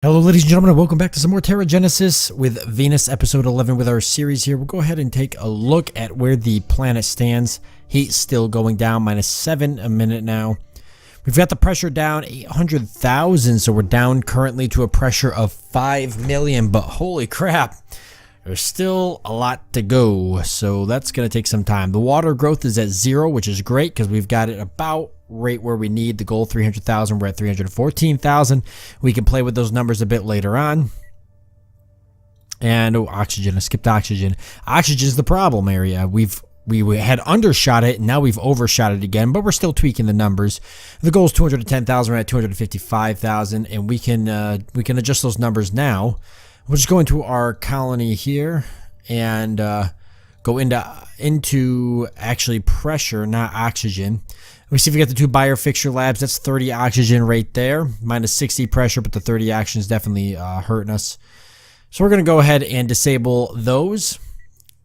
Hello ladies and gentlemen, and welcome back to some more Terra Genesis with Venus episode 11 with our series here. We'll go ahead and take a look at where the planet stands. Heat still going down, -7 a minute now. We've got the pressure down 800,000, so we're down currently to a pressure of 5 million, but holy crap, there's still a lot to go, so that's going to take some time. The water growth is at 0, which is great because we've got it about right where we need the goal, 300,000. We're at 314,000. We can play with those numbers a bit later on. And oxygen, I skipped oxygen. Oxygen is the problem area. We had undershot it, and now we've overshot it again, but we're still tweaking the numbers. The goal is 210,000. We're at 255,000, and we can adjust those numbers now. We'll just go into our colony here and go into actually pressure, not oxygen. We see if we got the 2 biofixture labs. That's 30 oxygen right there, -60 pressure, but the 30 oxygen is definitely hurting us. So we're going to go ahead and disable those.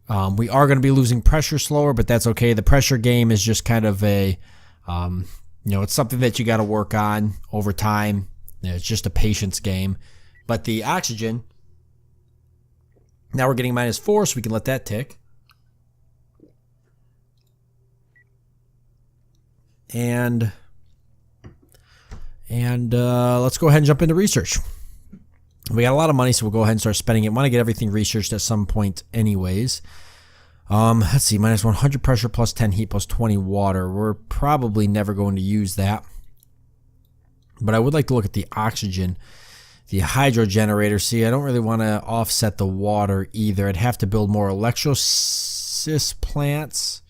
We are going to be losing pressure slower, but that's okay. The pressure game is just kind of a, it's something that you got to work on over time. It's just a patience game. But the oxygen, now we're getting -4, so we can let that tick. And let's go ahead and jump into research. We got a lot of money, so we'll go ahead and start spending it. Want to get everything researched at some point anyways. Let's see, -100 pressure plus 10 heat plus 20 water. We're probably never going to use that. But I would like to look at the oxygen. The hydro generator. See, I don't really want to offset the water either. I'd have to build more electrolysis plants.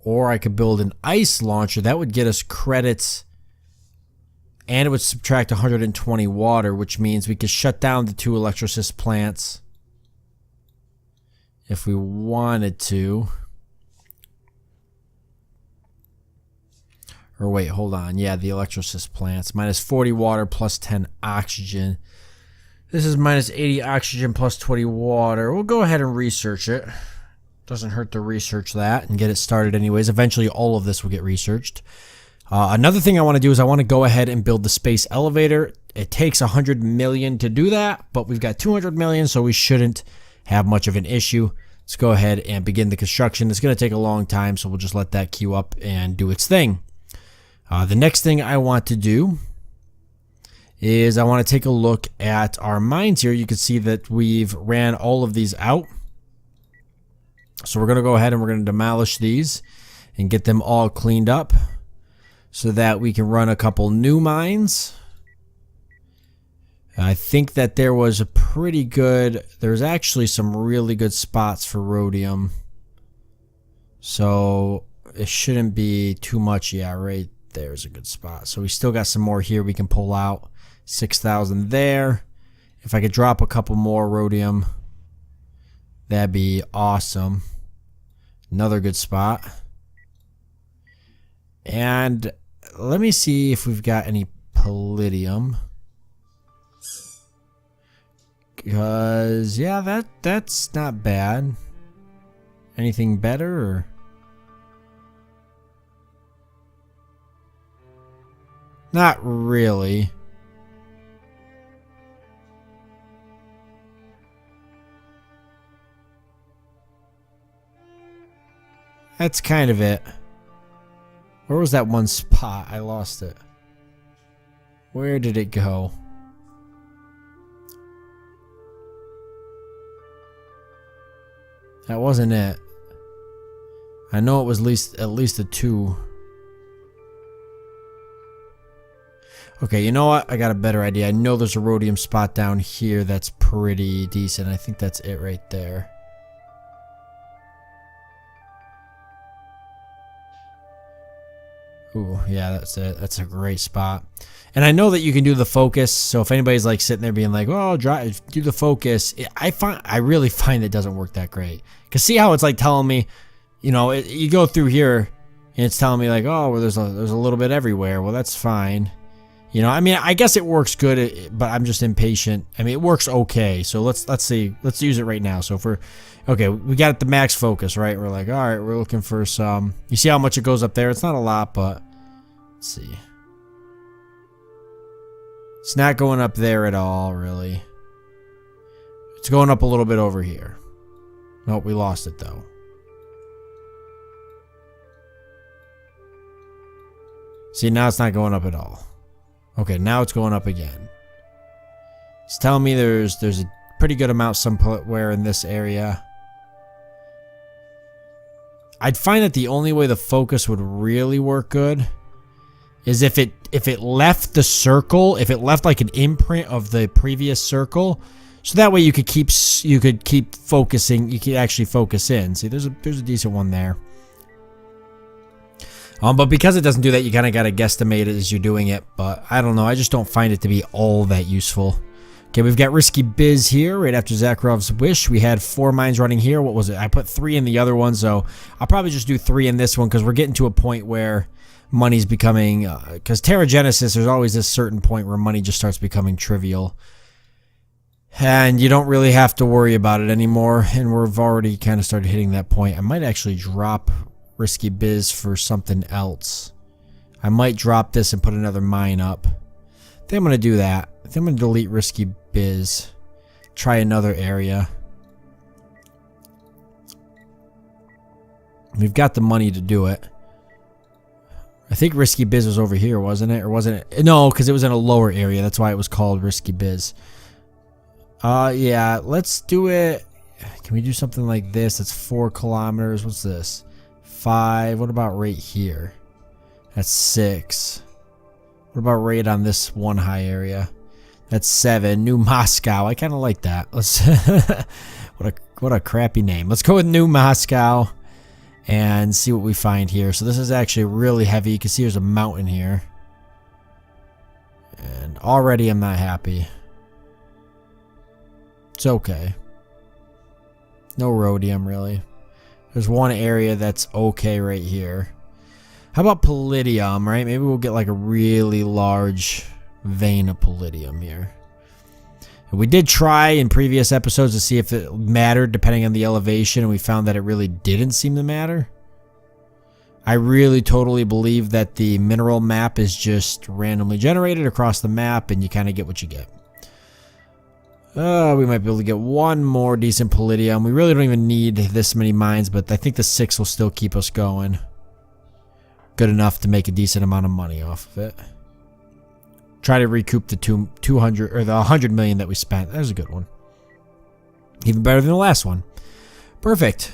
Or I could build an ice launcher. That would get us credits. And it would subtract 120 water, which means we could shut down the 2 electrolysis plants if we wanted to. Or wait, hold on. Yeah, the electrolysis plants. -40 water plus 10 oxygen. This is -80 oxygen plus 20 water. We'll go ahead and research it. Doesn't hurt to research that and get it started anyways. Eventually all of this will get researched. Another thing I want to do is I want to go ahead and build the space elevator. It takes 100 million to do that, but we've got 200 million, so we shouldn't have much of an issue. Let's go ahead and begin the construction. It's going to take a long time, so we'll just let that queue up and do its thing. The next thing I want to do is I want to take a look at our mines here. You can see that we've ran all of these out. So we're going to go ahead and we're going to demolish these and get them all cleaned up so that we can run a couple new mines. I think that there was a pretty good, there's actually some really good spots for rhodium. So it shouldn't be too much. Yeah, right there's a good spot. So we still got some more here we can pull out. 6,000 there. If I could drop a couple more rhodium, that'd be awesome. Another good spot. And let me see if we've got any palladium. Because, yeah, that's not bad. Anything better? Or? Not really. That's kind of it. Where was that one spot? I lost it. Where did it go? That wasn't it. I know it was at least a 2. Okay, you know what? I got a better idea. I know there's a rhodium spot down here that's pretty decent. I think that's it right there. Ooh, yeah, that's it. That's a great spot. And I know that you can do the focus. So if anybody's like sitting there being like, "Oh, do the focus," I really find it doesn't work that great. Cause see how it's like telling me, you go through here and it's telling me like, "Oh, well, there's a little bit everywhere." Well, that's fine. I mean, I guess it works good, but I'm just impatient. I mean, it works okay. So let's see. Let's use it right now. So okay, we got the max focus, right? We're like, all right, we're looking for some. You see how much it goes up there? It's not a lot, but let's see. It's not going up there at all, really. It's going up a little bit over here. Nope, we lost it though. See, now it's not going up at all. Okay, now it's going up again. It's telling me there's a pretty good amount somewhere in this area. I'd find that the only way the focus would really work good is if it left the circle, if it left like an imprint of the previous circle, so that way you could keep focusing, you could actually focus in. See, there's a decent one there. But because it doesn't do that, you kind of got to guesstimate it as you're doing it. But I don't know, I just don't find it to be all that useful. Okay, we've got Risky Biz here right after Zakharov's wish. We had 4 mines running here. What was it? I put 3 in the other one, so I'll probably just do 3 in this one because we're getting to a point where money's becoming, because Terra Genesis, there's always this certain point where money just starts becoming trivial. And you don't really have to worry about it anymore, and we've already kind of started hitting that point. I might actually drop Risky Biz for something else. I might drop this and put another mine up. I think I'm going to do that. I think I'm going to delete Risky Biz. Try another area. We've got the money to do it. I think Risky Biz was over here, wasn't it? Or wasn't it? No, because it was in a lower area. That's why it was called Risky Biz. Yeah, let's do it. Can we do something like this? That's 4 kilometers. What's this? 5. What about right here? That's 6. What about right on this one high area? That's 7. New Moscow. I kind of like that. Let's what a crappy name. Let's go with New Moscow and see what we find here. So this is actually really heavy. You can see there's a mountain here. And already I'm not happy. It's okay. No rhodium, really. There's one area that's okay right here. How about palladium, right? Maybe we'll get like a really large vein of palladium here. And we did try in previous episodes to see if it mattered depending on the elevation, and we found that it really didn't seem to matter. I really totally believe that the mineral map is just randomly generated across the map, and you kind of get what you get. We might be able to get one more decent palladium. We really don't even need this many mines, but I think the 6 will still keep us going. Good enough to make a decent amount of money off of it. Try to recoup the 200 or the 100 million that we spent. That was a good one. Even better than the last one. Perfect.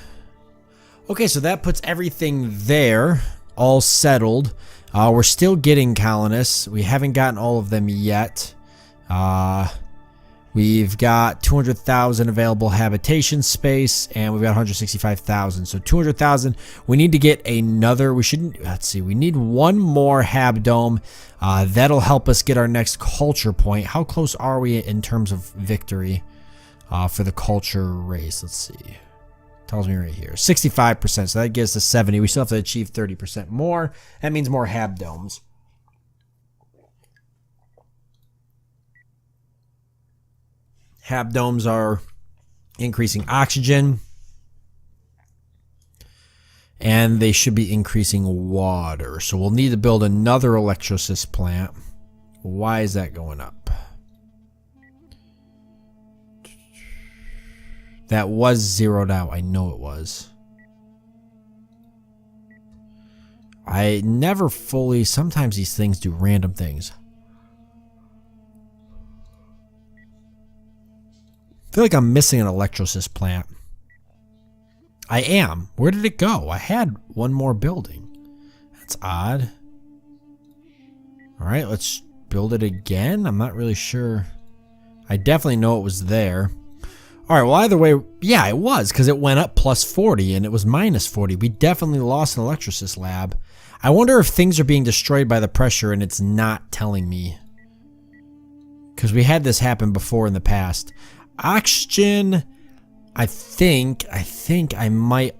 Okay, so that puts everything there, all settled. We're still getting colonists. We haven't gotten all of them yet. We've got 200,000 available habitation space, and we've got 165,000. So 200,000. We need to get another. We shouldn't. Let's see. We need one more hab dome. That'll help us get our next culture point. How close are we in terms of victory for the culture race? Let's see. Tells me right here, 65%. So that gets us to 70. We still have to achieve 30% more. That means more hab domes. Hab domes are increasing oxygen, and they should be increasing water. So we'll need to build another electrolysis plant. Why is that going up? That was zeroed out. I know it was. I never fully... Sometimes these things do random things. I feel like I'm missing an electrolysis plant. I am. Where did it go? I had one more building. That's odd. Alright, let's build it again. I'm not really sure. I definitely know it was there. Alright, well either way, yeah, it was, because it went up plus 40 and it was minus 40. We definitely lost an electrolysis lab. I wonder if things are being destroyed by the pressure and it's not telling me. Because we had this happen before in the past. Oxygen, I think I might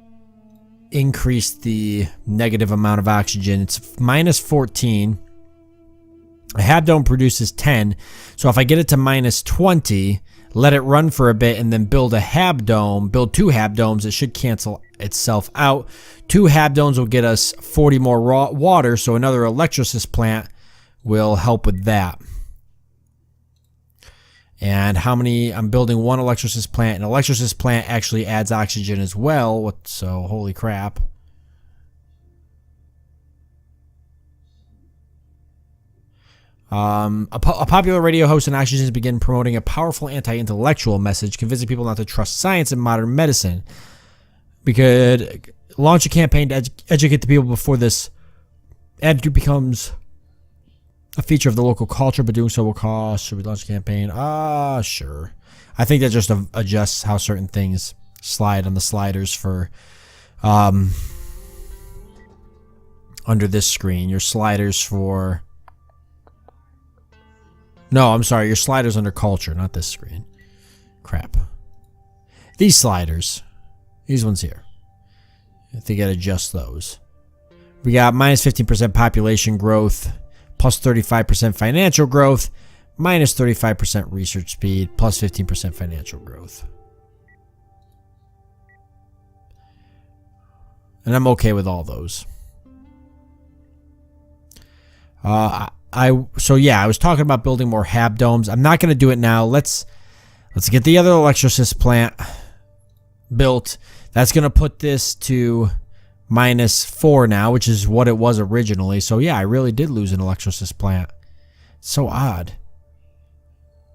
increase the negative amount of oxygen. It's minus 14. A hab dome produces 10. So if I get it to minus 20, let it run for a bit, and then build a hab dome, build 2 hab domes, it should cancel itself out. 2 hab domes will get us 40 more raw water, so another electrolysis plant will help with that. And how many? I'm building one electrolysis plant. An electrolysis plant actually adds oxygen as well. So holy crap. A popular radio host in Oxygen has begun promoting a powerful anti-intellectual message, convincing people not to trust science and modern medicine. We could launch a campaign to educate the people before this attitude becomes a feature of the local culture, but doing so will cost. Should we launch a campaign? Sure. I think that just adjusts how certain things slide on the sliders for under this screen. Your sliders for... No, I'm sorry. Your sliders under culture, not this screen. Crap. These sliders. These ones here. I think I gotta adjust those. We got minus 15% population growth, plus 35% financial growth, minus 35% research speed, plus 15% financial growth. And I'm okay with all those. So yeah, I was talking about building more hab domes. I'm not going to do it now. Let's get the other electrolysis plant built. That's going to put this to -4 now, which is what it was originally. So yeah, I really did lose an electrolysis plant. So odd.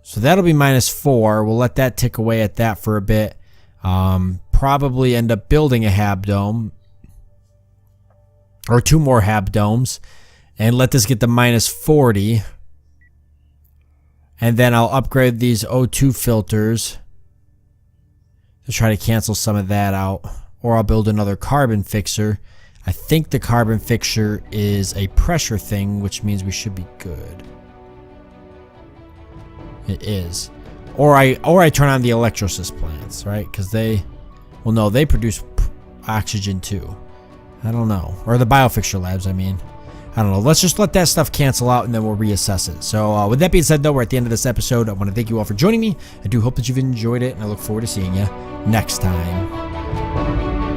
So that'll be -4. We'll let that tick away at that for a bit. Probably end up building a hab dome or 2 more hab domes. And let this get to -40. And then I'll upgrade these O2 filters to try to cancel some of that out. Or I'll build another carbon fixer. I think the carbon fixer is a pressure thing, which means we should be good. It is. Or I turn on the electrolysis plants, right? Because they... Well, no, they produce oxygen too. I don't know. Or the biofixture labs, I mean. I don't know. Let's just let that stuff cancel out and then we'll reassess it. So with that being said, though, we're at the end of this episode. I want to thank you all for joining me. I do hope that you've enjoyed it, and I look forward to seeing you next time.